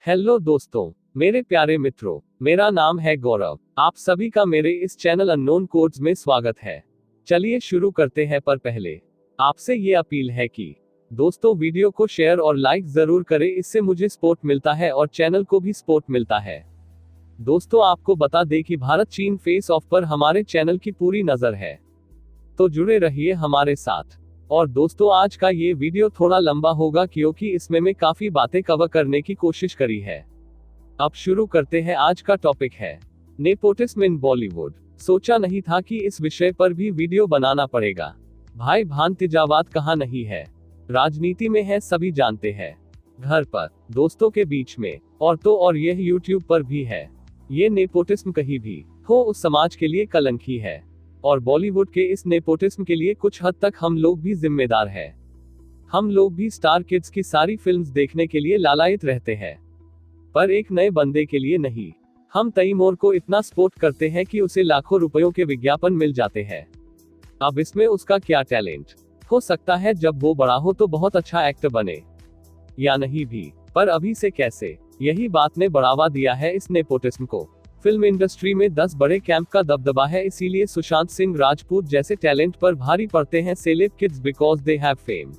Hello दोस्तों, मेरे प्यारे मित्रों, मेरा नाम है गौरव। आप सभी का मेरे इस चैनल अननोन कोड्स में स्वागत है। चलिए शुरू करते हैं, पर पहले आपसे ये अपील है कि दोस्तों वीडियो को शेयर और लाइक जरूर करें, इससे मुझे सपोर्ट मिलता है और चैनल को भी सपोर्ट मिलता है। दोस्तों आपको बता दें कि भारत चीन फेस ऑफ पर हमारे चैनल की पूरी नजर है, तो जुड़े रहिए हमारे साथ। और दोस्तों आज का ये वीडियो थोड़ा लंबा होगा क्योंकि इसमें मैं काफी बातें कवर करने की कोशिश करी है। अब शुरू करते हैं। आज का टॉपिक है नेपोटिज्म इन बॉलीवुड। सोचा नहीं था कि इस विषय पर भी वीडियो बनाना पड़ेगा। भाई भांतिजावाद कहाँ नहीं है, राजनीति में है, सभी जानते हैं। घर पर, दोस्तों के बीच में, और तो और यह यूट्यूब पर भी है। ये नेपोटिज्म कहीं भी हो उस समाज के लिए कलंक ही है, और बॉलीवुड के इस नेपोटिज्म के लिए कुछ हद तक हम लोग भी जिम्मेदार हैं। हम लोग भी स्टार किड्स की सारी फिल्म्स देखने के लिए लालायित रहते हैं, पर एक नए बंदे के लिए नहीं। हम तैमूर को इतना सपोर्ट करते हैं कि उसे लाखों रुपयों के विज्ञापन मिल जाते हैं। अब इसमें उसका क्या टैलेंट हो सकता है, जब वो बड़ा हो तो बहुत अच्छा एक्टर बने, या नहीं भी, पर अभी से कैसे। यही बात ने बढ़ावा दिया है इस नेपोटिज्म को। फिल्म इंडस्ट्री में 10 बड़े कैंप का दबदबा है, इसीलिए सुशांत सिंह राजपूत जैसे टैलेंट पर भारी पड़ते हैं celeb kids because they have fame.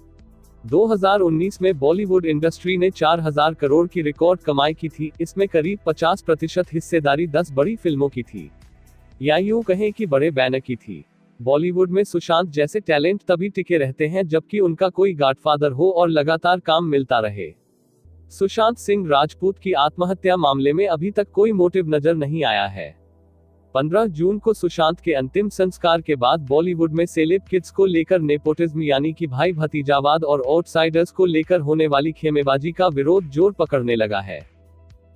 2019 में बॉलीवुड इंडस्ट्री ने 4000 करोड़ की रिकॉर्ड कमाई की थी। इसमें करीब 50% हिस्सेदारी 10 बड़ी फिल्मों की थी, या यूं कहें कि बड़े बैनर की थी। बॉलीवुड में सुशांत जैसे टैलेंट तभी टिके रहते हैं जबकि उनका कोई गॉडफादर हो और लगातार काम मिलता रहे। सुशांत सिंह राजपूत की आत्महत्या मामले में अभी तक कोई मोटिव नजर नहीं आया है। 15 जून को सुशांत के अंतिम संस्कार के बाद बॉलीवुड में सेलेब किड्स को लेकर नेपोटिज्म यानी कि भाई भतीजावाद और आउटसाइडर्स को लेकर होने वाली खेमेबाजी का विरोध जोर पकड़ने लगा है।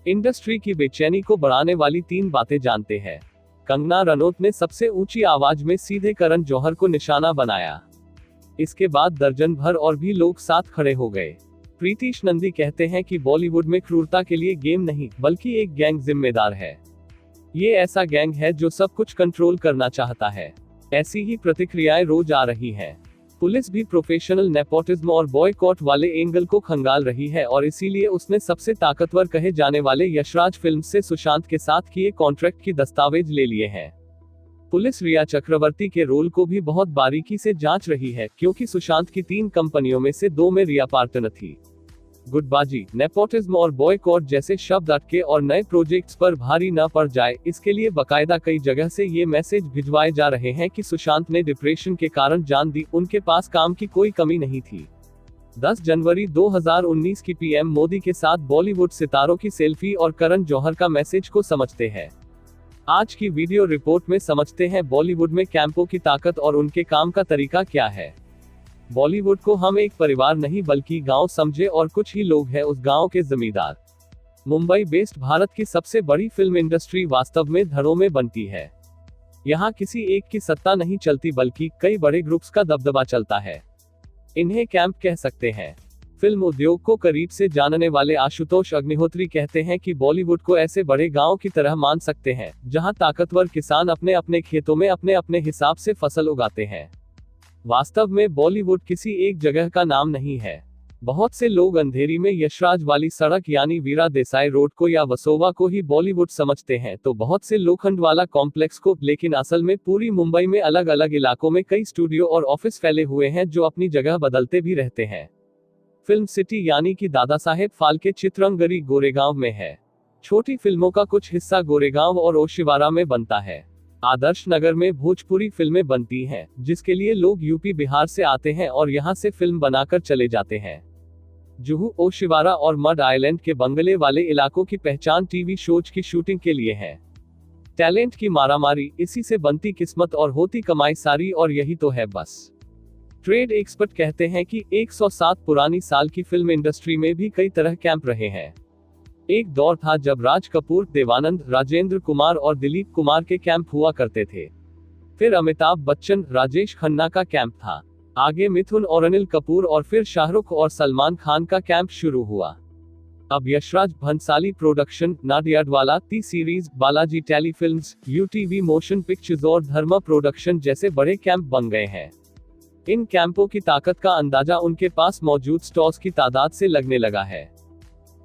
इंडस्ट्री की बेचैनी को बढ़ाने वाली 3 बातें जानते हैं। कंगना रनौत ने सबसे ऊंची आवाज में सीधे करण जौहर को निशाना बनाया। इसके बाद दर्जन भर और भी लोग साथ खड़े हो गए। प्रीतीश नंदी कहते हैं कि बॉलीवुड में क्रूरता के लिए गेम नहीं बल्कि एक गैंग जिम्मेदार है। ये ऐसा गैंग है जो सब कुछ कंट्रोल करना चाहता है। ऐसी ही प्रतिक्रियाएं रोज आ रही हैं। पुलिस भी प्रोफेशनल नेपोटिज्म और बॉयकॉट वाले एंगल को खंगाल रही है, और इसीलिए उसने सबसे ताकतवर कहे जाने वाले यशराज फिल्म से सुशांत के साथ किए कॉन्ट्रैक्ट की दस्तावेज ले लिए हैं। पुलिस रिया चक्रवर्ती के रोल को भी बहुत बारीकी से जांच रही है, क्योंकि सुशांत की 3 कंपनियों में से 2 में रिया पार्टनर थी। गुटबाजी, नेपोटिज्म और बॉयकॉट जैसे शब्द अटके और नए प्रोजेक्ट्स पर भारी न पड़ जाए, इसके लिए बकायदा कई जगह से ये मैसेज भिजवाए जा रहे हैं कि सुशांत ने डिप्रेशन के कारण जान दी, उनके पास काम की कोई कमी नहीं थी। 10 जनवरी 2019 की पीएम मोदी के साथ बॉलीवुड सितारों की सेल्फी और करण जौहर का मैसेज को समझते हैं। आज की वीडियो रिपोर्ट में समझते हैं बॉलीवुड में कैंपों की ताकत और उनके काम का तरीका क्या है। बॉलीवुड को हम एक परिवार नहीं बल्कि गांव समझे, और कुछ ही लोग हैं उस गांव के जमींदार। मुंबई बेस्ड भारत की सबसे बड़ी फिल्म इंडस्ट्री वास्तव में धड़ों में बनती है। यहाँ किसी एक की सत्ता नहीं चलती बल्कि कई बड़े ग्रुप्स का दबदबा चलता है। इन्हें कैंप कह सकते हैं। फिल्म उद्योग को करीब से जानने वाले आशुतोष अग्निहोत्री कहते हैं कि बॉलीवुड को ऐसे बड़े गांव की तरह मान सकते हैं, जहां ताकतवर किसान अपने अपने खेतों में अपने अपने हिसाब से फसल उगाते हैं। वास्तव में बॉलीवुड किसी एक जगह का नाम नहीं है। बहुत से लोग अंधेरी में यशराज वाली सड़क यानी वीरा देसाई रोड को या वसोवा को ही बॉलीवुड समझते हैं, तो बहुत से लोखंड वाला कॉम्प्लेक्स को, लेकिन असल में पूरी मुंबई में अलग अलग इलाकों में कई स्टूडियो और ऑफिस फैले हुए हैं जो अपनी जगह बदलते भी रहते हैं। फिल्म सिटी यानी कि दादा साहेब फाल्के चित्रंगरी गोरेगांव में है। छोटी फिल्मों का कुछ हिस्सा गोरेगांव और ओशिवारा में बनता है। आदर्श नगर में भोजपुरी फिल्में बनती हैं, जिसके लिए लोग यूपी बिहार से आते हैं और यहां से फिल्म बनाकर चले जाते हैं। जुहू, ओशिवारा और मड आइलैंड के बंगले वाले इलाकों की पहचान टीवी शोज की शूटिंग के लिए है। टैलेंट की मारामारी, इसी से बनती किस्मत और होती कमाई सारी, और यही तो है बस। ट्रेड एक्सपर्ट कहते हैं कि 107 पुरानी साल की फिल्म इंडस्ट्री में भी कई तरह कैंप रहे हैं। एक दौर था जब राज कपूर, देवानंद, राजेंद्र कुमार और दिलीप कुमार के कैंप हुआ करते थे। फिर अमिताभ बच्चन, राजेश खन्ना का कैंप था। आगे मिथुन और अनिल कपूर, और फिर शाहरुख और सलमान खान का कैंप शुरू हुआ। अब Yashraj Bhansali production, Nadiadwala, T series, Balaji telefilms, UTV motion pictures और धर्मा प्रोडक्शन जैसे बड़े कैंप बन गए हैं। इन कैंपों की ताकत का अंदाजा उनके पास मौजूद स्टॉल्स की तादाद से लगने लगा है।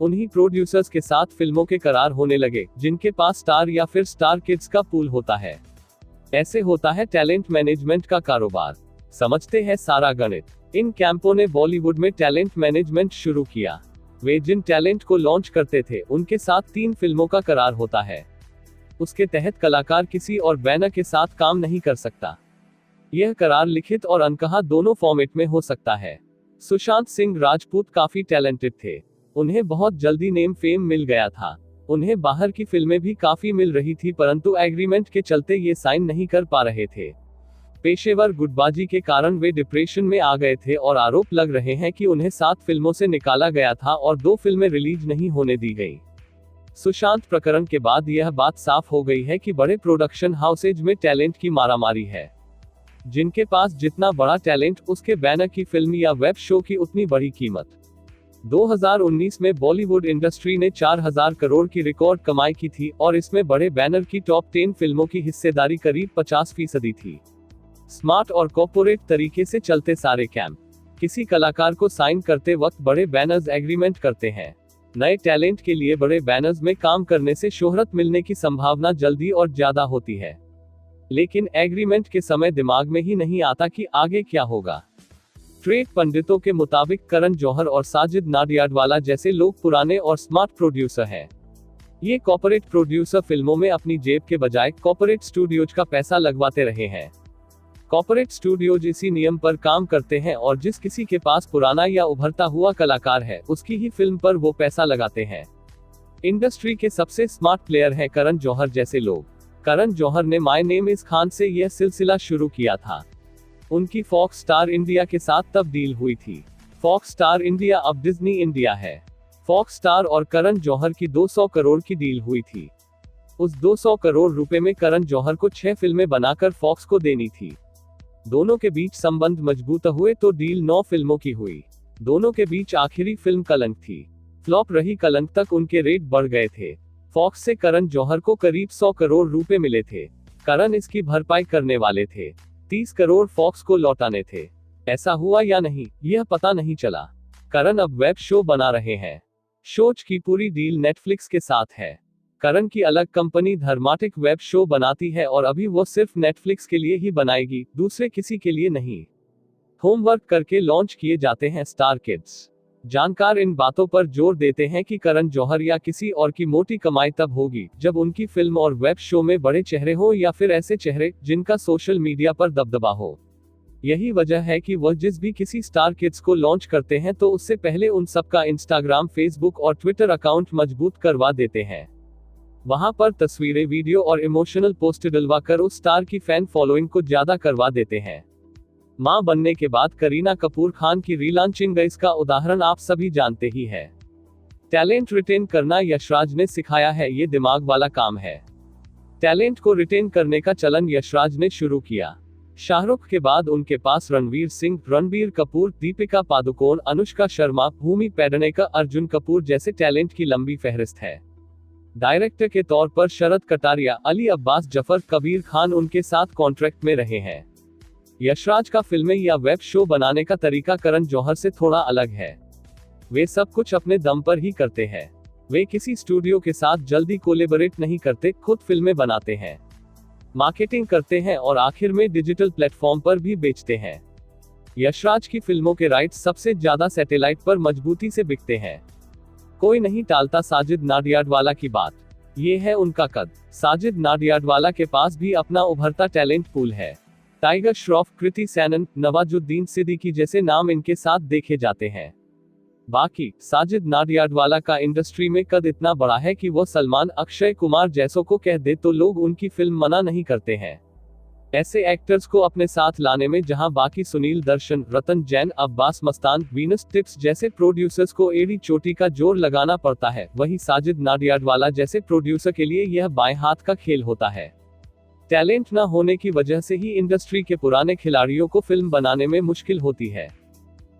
उन्हीं प्रोड्यूसर्स के साथ फिल्मों के करार होने लगे जिनके पास स्टार या फिर स्टार किड्स का पूल होता है। ऐसे होता है टैलेंट मैनेजमेंट का कारोबार। समझते हैं सारा गणित। इन कैंपों ने बॉलीवुड में टैलेंट मैनेजमेंट शुरू किया। वे जिन टैलेंट को लॉन्च करते थे उनके साथ 3 फिल्मों का करार होता है। उसके तहत कलाकार किसी और बैनर के साथ काम नहीं कर सकता। यह करार लिखित और अनकहा दोनों फॉर्मेट में हो सकता है। सुशांत सिंह राजपूत काफी टैलेंटेड थे। उन्हें बहुत जल्दी नेम फेम मिल गया था। उन्हें बाहर की फिल्में भी काफी मिल रही थी, परंतु एग्रीमेंट के चलते ये साइन नहीं कर पा रहे थे। पेशेवर गुटबाजी के कारण वे डिप्रेशन में आ गए थे और आरोप लग रहे हैं कि उन्हें 7 फिल्मों से निकाला गया था और 2 फिल्में रिलीज नहीं होने दी गई। सुशांत प्रकरण के बाद यह बात साफ हो गई है कि बड़े प्रोडक्शन हाउसेज में टैलेंट की मारामारी है। जिनके पास जितना बड़ा टैलेंट, उसके बैनर की फिल्म या वेब शो की उतनी बड़ी कीमत। 2019 में बॉलीवुड इंडस्ट्री ने 4000 करोड़ की रिकॉर्ड कमाई की थी और इसमें बड़े बैनर की टॉप 10 फिल्मों की हिस्सेदारी करीब 50% थी। स्मार्ट और कॉर्पोरेट तरीके से चलते सारे कैंप। किसी कलाकार को साइन करते वक्त बड़े बैनर्स एग्रीमेंट करते हैं। नए टैलेंट के लिए बड़े बैनर्स में काम करने से शोहरत मिलने की संभावना जल्दी और ज्यादा होती है, लेकिन एग्रीमेंट के समय दिमाग में ही नहीं आता कि आगे क्या होगा। ट्रेड पंडितों के मुताबिक करण जौहर और साजिद नाडियाडवाला जैसे लोग पुराने और स्मार्ट प्रोड्यूसर हैं। ये कॉर्पोरेट प्रोड्यूसर फिल्मों में अपनी जेब के बजाय कॉर्पोरेट स्टूडियोज का पैसा लगवाते रहे हैं। कॉर्पोरेट स्टूडियोज इसी नियम पर काम करते हैं और जिस किसी के पास पुराना या उभरता हुआ कलाकार है उसकी ही फिल्म पर वो पैसा लगाते हैं। इंडस्ट्री के सबसे स्मार्ट प्लेयर हैं करण जौहर जैसे लोग। करण जौहर ने माय नेम इज खान से यह सिलसिला शुरू किया था। उनकी फॉक्स स्टार इंडिया के साथ तब डील हुई थी। फॉक्स स्टार इंडिया अब डिज्नी इंडिया है। फॉक्स स्टार और करण जौहर की 200 करोड़ की डील हुई थी। उस 200 करोड़ रुपए में करण जौहर को 6 फिल्में बनाकर फॉक्स को देनी थी। दोनों के बीच संबंध मजबूत हुए तो डील 9 फिल्मों की हुई। दोनों के बीच आखिरी फिल्म कलंक थी। फ्लॉप रही कलंक तक उनके रेट बढ़ गए थे। फॉक्स से करण जौहर को करीब 100 करोड़ रुपए मिले थे। करण इसकी भरपाई करने वाले थे। 30 करोड़ फॉक्स को लौटाने थे। ऐसा हुआ या नहीं, यह पता नहीं चला। करण अब वेब शो बना रहे हैं। शोज की पूरी डील नेटफ्लिक्स के साथ है। करण की अलग कंपनी धर्माटिक वेब शो बनाती है और अभी वो सिर्फ नेटफ्लिक्स के लिए ही बनाएगी, दूसरे किसी के लिए नहीं। होमवर्क करके लॉन्च किए जाते हैं स्टार किड्स। जानकार इन बातों पर जोर देते हैं कि करण जौहर या किसी और की मोटी कमाई तब होगी जब उनकी फिल्म और वेब शो में बड़े चेहरे हो या फिर ऐसे चेहरे जिनका सोशल मीडिया पर दबदबा हो। यही वजह है कि वह जिस भी किसी स्टार किड्स को लॉन्च करते हैं तो उससे पहले उन सबका इंस्टाग्राम, फेसबुक और ट्विटर अकाउंट मजबूत करवा देते हैं। वहां पर तस्वीरें, वीडियो और इमोशनल पोस्ट डलवाकर उस स्टार की फैन फॉलोइंग को ज्यादा करवा देते हैं। मां बनने के बाद करीना कपूर खान की रीलॉन्चिंग, इसका उदाहरण आप सभी जानते ही है। टैलेंट रिटेन करना यशराज ने सिखाया है, ये दिमाग वाला काम है। टैलेंट को रिटेन करने का चलन यशराज ने शुरू किया। शाहरुख के बाद उनके पास रणवीर सिंह, रणबीर कपूर, दीपिका पादुकोण, अनुष्का शर्मा, भूमि पेडनेकर, अर्जुन कपूर जैसे टैलेंट की लंबी फहरिस्त है। डायरेक्टर के तौर पर शरद कटारिया, अली अब्बास जफर, कबीर खान उनके साथ कॉन्ट्रैक्ट में रहे हैं। यशराज का फिल्में या वेब शो बनाने का तरीका करण जौहर से थोड़ा अलग है। वे सब कुछ अपने दम पर ही करते हैं। वे किसी स्टूडियो के साथ जल्दी कोलैबोरेट नहीं करते, खुद फिल्में बनाते हैं, मार्केटिंग करते हैं और आखिर में डिजिटल प्लेटफॉर्म पर भी बेचते हैं। यशराज की फिल्मों के राइट्स सबसे ज्यादा सैटेलाइट पर मजबूती से बिकते हैं। कोई नहीं टालता साजिद नाडियाडवाला की बात। ये है उनका कद। साजिद नाडियाडवाला के पास भी अपना उभरता टैलेंट पूल है। टाइगर श्रॉफ, कृति सैनन, नवाजुद्दीन सिद्दीकी जैसे नाम इनके साथ देखे जाते हैं। बाकी साजिद नाडियाडवाला का इंडस्ट्री में कद इतना बड़ा है कि वो सलमान, अक्षय कुमार जैसों को कह दे तो लोग उनकी फिल्म मना नहीं करते हैं। ऐसे एक्टर्स को अपने साथ लाने में जहां बाकी सुनील दर्शन, रतन जैन, अब्बास मस्तान, वीनस टिप्स जैसे प्रोड्यूसर्स को एड़ी चोटी का जोर लगाना पड़ता है, वहीं साजिद नाडियाडवाला जैसे प्रोड्यूसर के लिए यह बाएं हाथ का खेल होता है। टैलेंट न होने की वजह से ही इंडस्ट्री के पुराने खिलाड़ियों को फिल्म बनाने में मुश्किल होती है।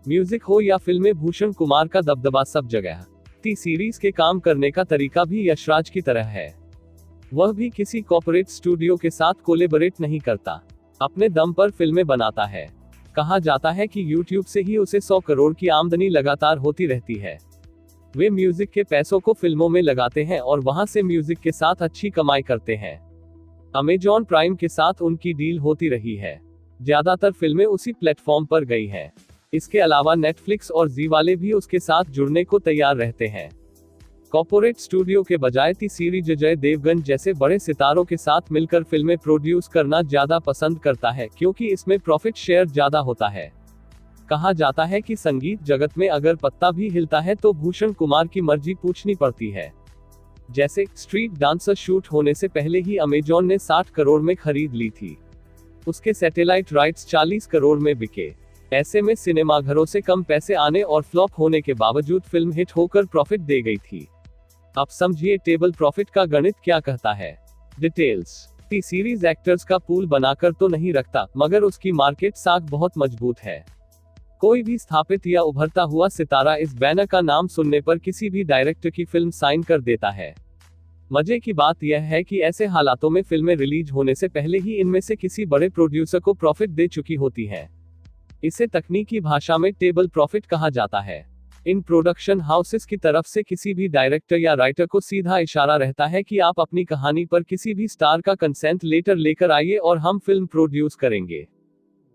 म्यूजिक हो या फिल्में, भूषण कुमार का दबदबा सब जगह। टी सीरीज के काम करने का तरीका भी यशराज की तरह है। वह भी किसी कॉर्पोरेट स्टूडियो के साथ कोलैबोरेट नहीं करता, अपने दम पर फिल्में बनाता है। कहा जाता है कि YouTube से ही उसे 100 करोड़ की आमदनी लगातार होती रहती है। वे म्यूजिक के पैसों को फिल्मों में लगाते हैं और वहां से म्यूजिक के साथ अच्छी कमाई करते हैं। अमेजॉन प्राइम के साथ उनकी डील होती रही है। ज्यादातर फिल्में उसी प्लेटफॉर्म पर गई हैं। इसके अलावा नेटफ्लिक्स और जी वाले भी उसके साथ जुड़ने को तैयार रहते हैं। कॉर्पोरेट स्टूडियो के बजाय टी सीरीज अजय देवगन जैसे बड़े सितारों के साथ मिलकर फिल्में प्रोड्यूस करना ज्यादा पसंद करता है, क्योंकि इसमें प्रॉफिट शेयर ज्यादा होता है। कहा जाता है कि संगीत जगत में अगर पत्ता भी हिलता है तो भूषण कुमार की मर्जी पूछनी पड़ती है। जैसे स्ट्रीट डांसर शूट होने से पहले ही अमेजॉन ने 60 करोड़ में खरीद ली थी। उसके सैटेलाइट राइट्स 40 करोड़ में बिके। ऐसे में सिनेमाघरों से कम पैसे आने और फ्लॉप होने के बावजूद फिल्म हिट होकर प्रॉफिट दे गई थी। अब समझिए टेबल प्रॉफिट का गणित क्या कहता है। डिटेल्स। टी सीरीज एक्टर्स का पूल बनाकर तो नहीं रखता, मगर उसकी मार्केट साख बहुत मजबूत है। कोई भी स्थापित या उभरता हुआ सितारा इस बैनर का नाम सुनने पर किसी भी डायरेक्टर की फिल्म साइन कर देता है। मजे की बात यह है कि ऐसे हालातों में फिल्में रिलीज होने से पहले ही इनमें से किसी बड़े प्रोड्यूसर को प्रॉफिट दे चुकी होती है। इसे तकनीकी भाषा में टेबल प्रॉफिट कहा जाता है। इन प्रोडक्शन हाउसेस की तरफ से किसी भी डायरेक्टर या राइटर को सीधा इशारा रहता है कि आप अपनी कहानी पर किसी भी स्टार का कंसेंट लेटर लेकर आइए और हम फिल्म प्रोड्यूस करेंगे।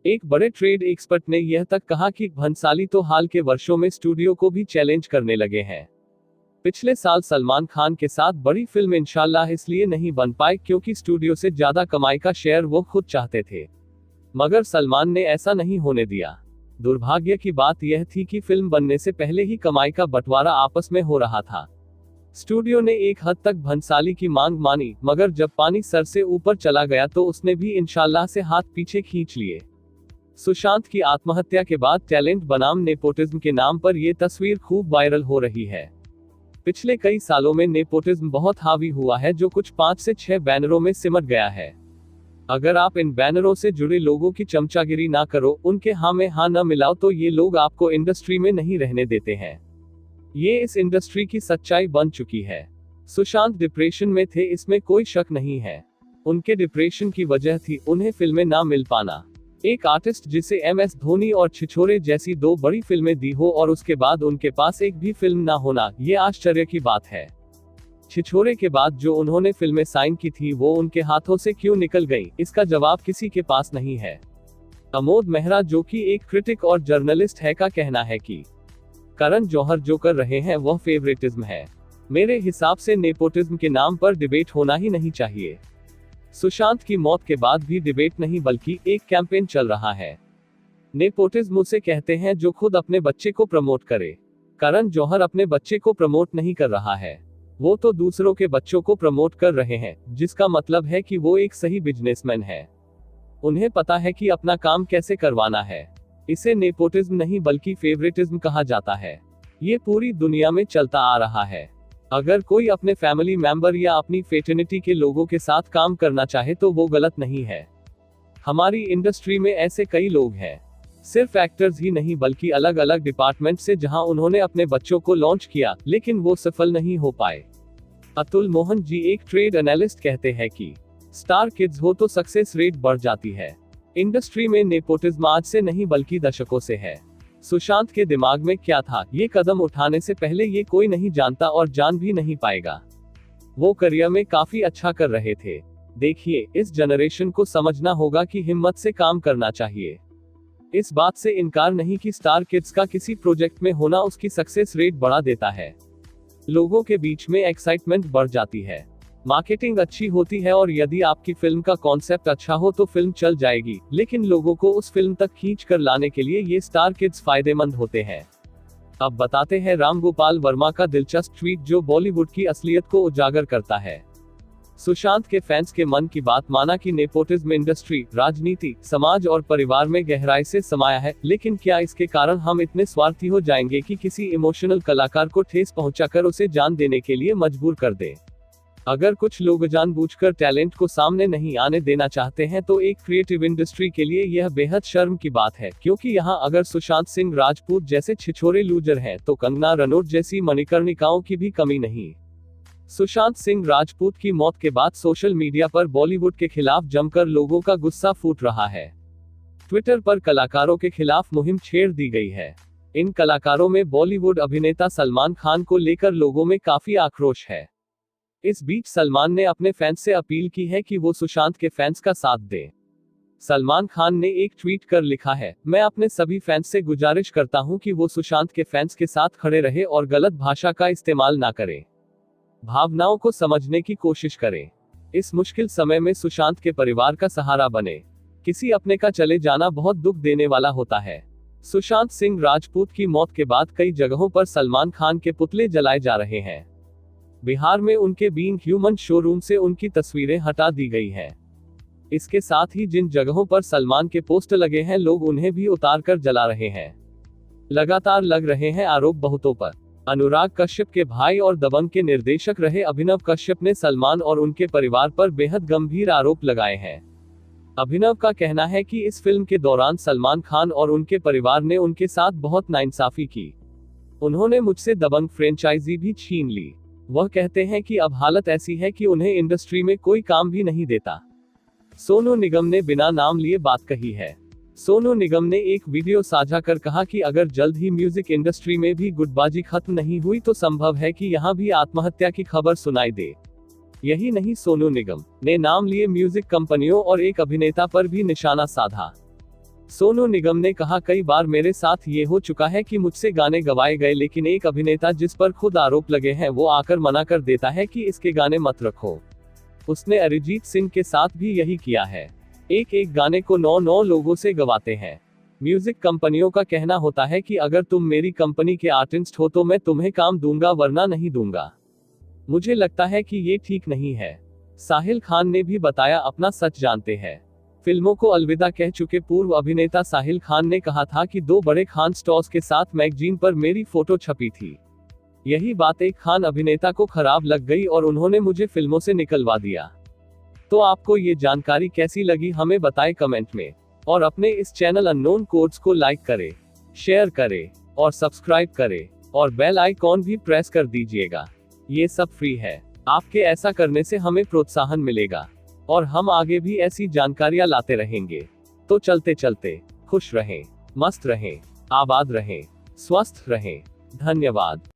एक बड़े ट्रेड एक्सपर्ट ने यह तक कहा कि भंसाली तो हाल के वर्षों में स्टूडियो को भी चैलेंज करने लगे हैं। पिछले साल सलमान खान के साथ बड़ी फिल्म इंशाल्लाह इसलिए नहीं बन पाई क्योंकि स्टूडियो से ज्यादा कमाई का शेयर वो खुद चाहते थे, मगर सलमान ने ऐसा नहीं होने दिया। दुर्भाग्य की बात यह थी कि फिल्म बनने से पहले ही कमाई का बंटवारा आपस में हो रहा था। स्टूडियो ने एक हद तक भंसाली की मांग मानी, मगर जब पानी सर से ऊपर चला गया तो उसने भी इंशाल्लाह से हाथ पीछे खींच लिए। सुशांत की आत्महत्या के बाद टैलेंट बनाम नेपोटिज्म के नाम पर यह तस्वीर खूब वायरल हो रही है। पिछले कई सालों में नेपोटिज्म बहुत हावी हुआ है, जो कुछ 5 से 6 बैनरों में सिमट गया है। अगर आप इन बैनरों से जुड़े लोगों की चमचागिरी ना करो, उनके हाँ में हाँ न मिलाओ, तो ये लोग आपको इंडस्ट्री में नहीं रहने देते हैं। ये इस इंडस्ट्री की सच्चाई बन चुकी है। सुशांत डिप्रेशन में थे, इसमें कोई शक नहीं है। उनके डिप्रेशन की वजह थी उन्हें फिल्में ना मिल पाना। एक आर्टिस्ट जिसे MS धोनी और छिछोरे जैसी 2 बड़ी फिल्में दी हो और उसके बाद उनके पास एक भी फिल्म ना होना, ये आश्चर्य की बात है। छिछोरे के बाद जो उन्होंने फिल्में साइन की थी वो उनके हाथों से क्यों निकल गई, इसका जवाब किसी के पास नहीं है। अमोद मेहरा, जो कि एक क्रिटिक और जर्नलिस्ट है, का कहना है कि करण जौहर जो कर रहे हैं वह फेवरेटिज्म है। मेरे हिसाब से नेपोटिज्म के नाम पर डिबेट होना ही नहीं चाहिए। सुशांत की मौत के बाद भी डिबेट नहीं बल्कि एक कैंपेन चल रहा है। नेपोटिज्म उसे कहते हैं जो खुद अपने बच्चे को प्रमोट करे। करण जौहर अपने बच्चे को प्रमोट नहीं कर रहा है, वो तो दूसरों के बच्चों को प्रमोट कर रहे हैं, जिसका मतलब है कि वो एक सही बिजनेसमैन है। उन्हें पता है कि अपना काम कैसे करवाना है। इसे नेपोटिज्म नहीं बल्कि फेवरेटिज्म कहा जाता है। ये पूरी दुनिया में चलता आ रहा है। अगर कोई अपने फैमिली मेंबर या अपनी फेटर्निटी के लोगों के साथ काम करना चाहे तो वो गलत नहीं है। हमारी इंडस्ट्री में ऐसे कई लोग हैं, सिर्फ एक्टर्स ही नहीं बल्कि अलग अलग डिपार्टमेंट से, जहां उन्होंने अपने बच्चों को लॉन्च किया लेकिन वो सफल नहीं हो पाए। अतुल मोहन जी, एक ट्रेड एनालिस्ट, कहते हैं कि स्टार किड्स हो तो सक्सेस रेट बढ़ जाती है। इंडस्ट्री में नेपोटिज्म आज से नहीं बल्कि दशकों से है। सुशांत के दिमाग में क्या था, ये कदम उठाने से पहले ये कोई नहीं जानता और जान भी नहीं पाएगा। वो करियर में काफी अच्छा कर रहे थे। देखिए, इस जनरेशन को समझना होगा कि हिम्मत से काम करना चाहिए। इस बात से इनकार नहीं कि स्टार किड्स का किसी प्रोजेक्ट में होना उसकी सक्सेस रेट बढ़ा देता है। लोगों के बीच में एक्साइटमेंट बढ़ जाती है, मार्केटिंग अच्छी होती है और यदि आपकी फिल्म का कॉन्सेप्ट अच्छा हो तो फिल्म चल जाएगी, लेकिन लोगों को उस फिल्म तक खींच कर लाने के लिए ये स्टार किड्स फायदेमंद होते हैं। अब बताते हैं रामगोपाल वर्मा का दिलचस्प ट्वीट जो बॉलीवुड की असलियत को उजागर करता है। सुशांत के फैंस के मन की बात माना कि नेपोटिज्म इंडस्ट्री, राजनीति, समाज और परिवार में गहराई से समाया है, लेकिन क्या इसके कारण हम इतने स्वार्थी हो जाएंगे कि किसी इमोशनल कलाकार को ठेस पहुंचाकर उसे जान देने के लिए मजबूर कर दें? अगर कुछ लोग जानबूझकर टैलेंट को सामने नहीं आने देना चाहते हैं तो एक क्रिएटिव इंडस्ट्री के लिए यह बेहद शर्म की बात है, क्योंकि यहाँ अगर सुशांत सिंह राजपूत जैसे छिछोरे लूजर हैं तो कंगना रनौत जैसी मणिकर्णिकाओं की भी कमी नहीं। सुशांत सिंह राजपूत की मौत के बाद सोशल मीडिया पर बॉलीवुड के खिलाफ जमकर लोगों का गुस्सा फूट रहा है। ट्विटर पर कलाकारों के खिलाफ मुहिम छेड़ दी गई है। इन कलाकारों में बॉलीवुड अभिनेता सलमान खान को लेकर लोगों में काफी आक्रोश है। इस बीच सलमान ने अपने फैंस से अपील की है कि वो सुशांत के फैंस का साथ दें। सलमान खान ने एक ट्वीट कर लिखा है, मैं अपने सभी फैंस से गुजारिश करता हूं कि वो सुशांत के फैंस के साथ खड़े रहे और गलत भाषा का इस्तेमाल ना करें। भावनाओं को समझने की कोशिश करें। इस मुश्किल समय में सुशांत के परिवार का सहारा बने। किसी अपने का चले जाना बहुत दुख देने वाला होता है। सुशांत सिंह राजपूत की मौत के बाद कई जगहों पर सलमान खान के पुतले जलाए जा रहे हैं। बिहार में उनके बीइंग ह्यूमन शोरूम से उनकी तस्वीरें हटा दी गई हैं। इसके साथ ही जिन जगहों पर सलमान के पोस्टर लगे हैं, लोग उन्हें भी उतार कर जला रहे हैं। लगातार लग रहे हैं आरोप बहुतों पर। अनुराग कश्यप के भाई और दबंग के निर्देशक रहे अभिनव कश्यप ने सलमान और उनके परिवार पर बेहद गंभीर आरोप लगाए हैं। अभिनव का कहना है कि इस फिल्म के दौरान सलमान खान और उनके परिवार ने उनके साथ बहुत नाइंसाफी की। उन्होंने मुझसे दबंग फ्रेंचाइजी भी छीन ली। वह कहते हैं कि अब हालत ऐसी है कि उन्हें इंडस्ट्री में कोई काम भी नहीं देता। सोनू निगम ने बिना नाम लिए बात कही है। सोनू निगम ने एक वीडियो साझा कर कहा कि अगर जल्द ही म्यूजिक इंडस्ट्री में भी गुटबाजी खत्म नहीं हुई तो संभव है कि यहां भी आत्महत्या की खबर सुनाई दे। यही नहीं, सोनू निगम ने नाम लिए म्यूजिक कंपनियों और एक अभिनेता पर भी निशाना साधा। सोनू निगम ने कहा, कई बार मेरे साथ ये हो चुका है कि मुझसे गाने गवाए गए, लेकिन एक अभिनेता जिस पर खुद आरोप लगे हैं वो आकर मना कर देता है कि इसके गाने मत रखो। उसने अरिजीत सिंह के साथ भी यही किया है। एक एक गाने को 9 लोगों से गवाते हैं। म्यूजिक कंपनियों का कहना होता है कि अगर तुम मेरी कंपनी के आर्टिस्ट हो तो मैं तुम्हें काम दूंगा, वरना नहीं दूंगा। मुझे लगता है कि ये ठीक नहीं है। साहिल खान ने भी बताया अपना सच जानते हैं। फिल्मों को अलविदा कह चुके पूर्व अभिनेता साहिल खान ने कहा था कि 2 बड़े खान स्टोर्स के साथ मैगजीन पर मेरी फोटो छपी थी। यही बात एक खान अभिनेता को खराब लग गई और उन्होंने मुझे फिल्मों से निकलवा दिया। तो आपको ये जानकारी कैसी लगी हमें बताएं कमेंट में, और अपने इस चैनल अननोन कोड्स को लाइक करें, शेयर करें और सब्सक्राइब करें, और बेल आइकॉन भी प्रेस कर दीजिएगा। ये सब फ्री है। आपके ऐसा करने से हमें प्रोत्साहन मिलेगा और हम आगे भी ऐसी जानकारियां लाते रहेंगे। तो चलते चलते खुश रहें, मस्त रहें, आबाद रहें, स्वस्थ रहें। धन्यवाद।